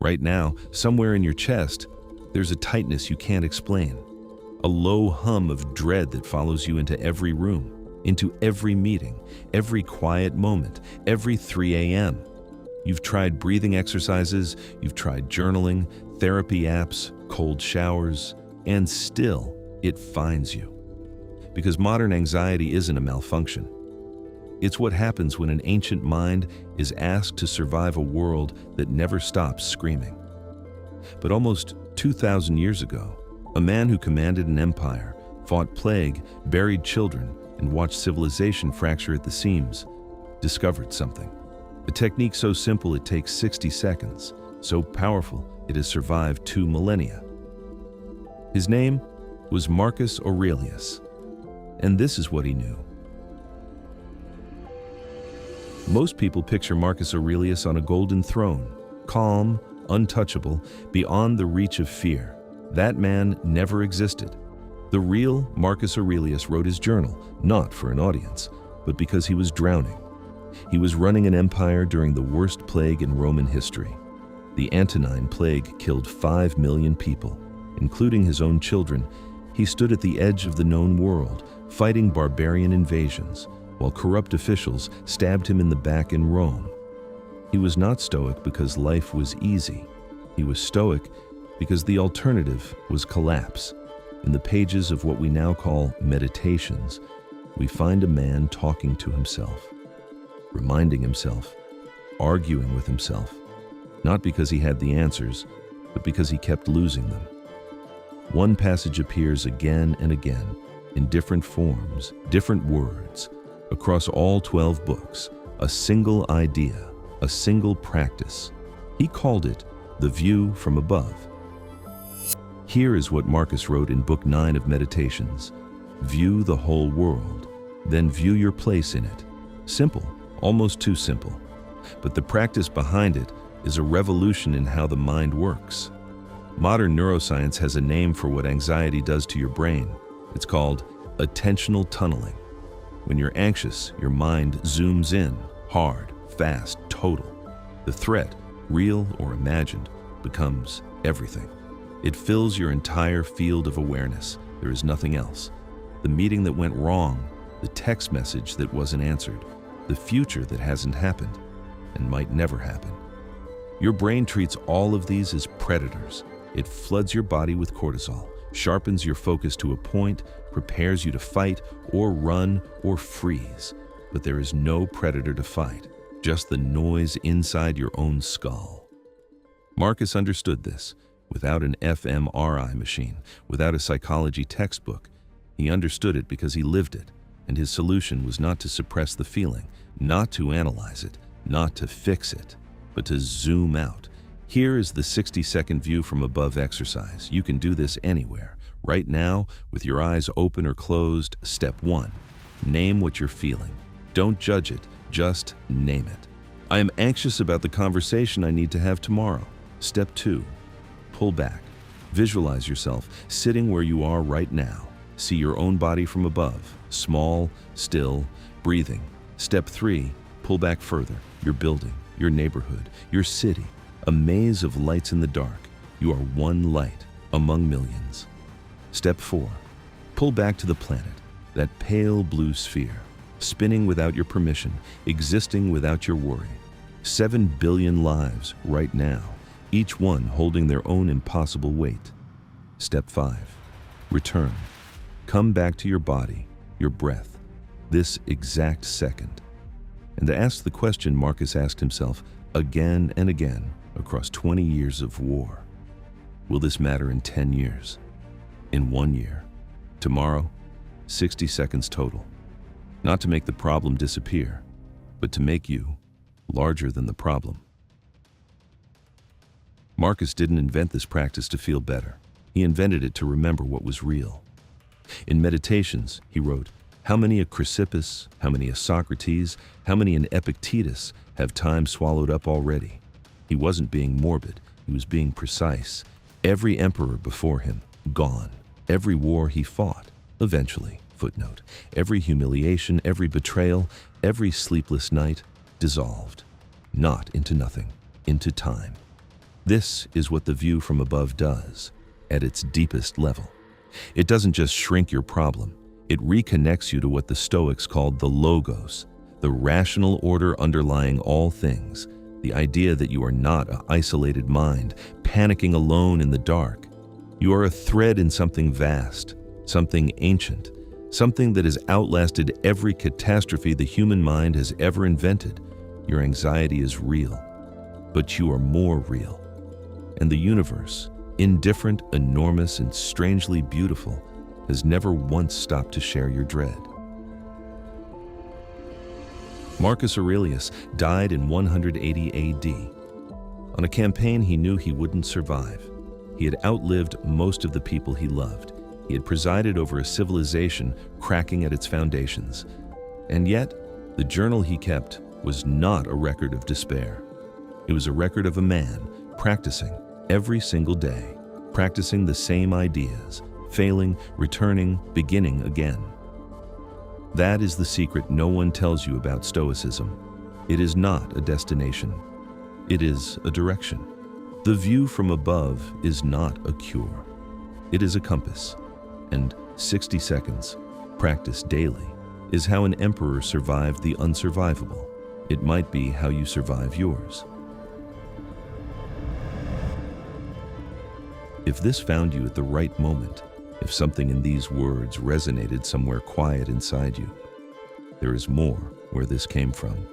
Right now, somewhere in your chest, there's a tightness you can't explain. A low hum of dread that follows you into every room, into every meeting, every quiet moment, every 3 a.m. You've tried breathing exercises, you've tried journaling, therapy apps, cold showers, and still it finds you. Because modern anxiety isn't a malfunction. It's what happens when an ancient mind is asked to survive a world that never stops screaming. But almost 2,000 years ago, a man who commanded an empire, fought plague, buried children, and watched civilization fracture at the seams, discovered something. A technique so simple it takes 60 seconds, so powerful it has survived 2 millennia. His name was Marcus Aurelius, and this is what he knew. Most people picture Marcus Aurelius on a golden throne, calm, untouchable, beyond the reach of fear. That man never existed. The real Marcus Aurelius wrote his journal, not for an audience, but because he was drowning. He was running an empire during the worst plague in Roman history. The Antonine Plague killed 5 million people, including his own children. He stood at the edge of the known world, fighting barbarian invasions, while corrupt officials stabbed him in the back in Rome. He was not Stoic because life was easy. He was Stoic because the alternative was collapse. In the pages of what we now call meditations, we find a man talking to himself, reminding himself, arguing with himself, not because he had the answers, but because he kept losing them. One passage appears again and again, in different forms, different words, across all 12 books, a single idea, a single practice. He called it the view from above. Here is what Marcus wrote in Book 9 of Meditations. View the whole world, then view your place in it. Simple, almost too simple. But the practice behind it is a revolution in how the mind works. Modern neuroscience has a name for what anxiety does to your brain. It's called attentional tunneling. When you're anxious, your mind zooms in, hard, fast, total. The threat, real or imagined, becomes everything. It fills your entire field of awareness. There is nothing else. The meeting that went wrong, the text message that wasn't answered, the future that hasn't happened and might never happen. Your brain treats all of these as predators. It floods your body with cortisol, sharpens your focus to a point, prepares you to fight or run or freeze. But there is no predator to fight, just the noise inside your own skull. Marcus understood this. Without an fMRI machine, without a psychology textbook, he understood it because he lived it, and his solution was not to suppress the feeling, not to analyze it, not to fix it, but to zoom out. Here is the 60-second view from above exercise. You can do this anywhere. Right now, with your eyes open or closed. Step 1. Name what you're feeling. Don't judge it, just name it. I am anxious about the conversation I need to have tomorrow. Step 2. Pull back. Visualize yourself sitting where you are right now. See your own body from above, small, still, breathing. Step 3. Pull back further. Your building, your neighborhood, your city, a maze of lights in the dark. You are one light among millions. Step 4. Pull back to the planet, that pale blue sphere, spinning without your permission, existing without your worry. 7 billion lives right now, each one holding their own impossible weight. Step 5. Return. Come back to your body, your breath, this exact second. And to ask the question Marcus asked himself again and again across 20 years of war. Will this matter in 10 years? In 1 year? Tomorrow? 60 seconds total. Not to make the problem disappear, but to make you larger than the problem. Marcus didn't invent this practice to feel better. He invented it to remember what was real. In Meditations, he wrote, "How many a Chrysippus, how many a Socrates, how many an Epictetus have time swallowed up already?" He wasn't being morbid, he was being precise. Every emperor before him, gone. Every war he fought, eventually, footnote. Every humiliation, every betrayal, every sleepless night, dissolved. Not into nothing, into time. This is what the view from above does, at its deepest level. It doesn't just shrink your problem, it reconnects you to what the Stoics called the logos, the rational order underlying all things, the idea that you are not an isolated mind, panicking alone in the dark. You are a thread in something vast, something ancient, something that has outlasted every catastrophe the human mind has ever invented. Your anxiety is real, but you are more real. And the universe, indifferent, enormous, and strangely beautiful, has never once stopped to share your dread. Marcus Aurelius died in 180 AD. On a campaign he knew he wouldn't survive. He had outlived most of the people he loved. He had presided over a civilization cracking at its foundations. And yet, the journal he kept was not a record of despair. It was a record of a man practicing every single day, practicing the same ideas, failing, returning, beginning again. That is the secret no one tells you about Stoicism. It is not a destination. It is a direction. The view from above is not a cure. It is a compass. And 60 seconds, practiced daily, is how an emperor survived the unsurvivable. It might be how you survive yours. If this found you at the right moment, if something in these words resonated somewhere quiet inside you, there is more where this came from.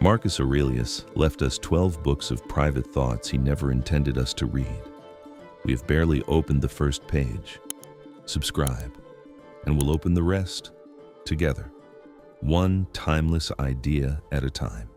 Marcus Aurelius left us 12 books of private thoughts he never intended us to read. We have barely opened the first page. Subscribe, and we'll open the rest together, one timeless idea at a time.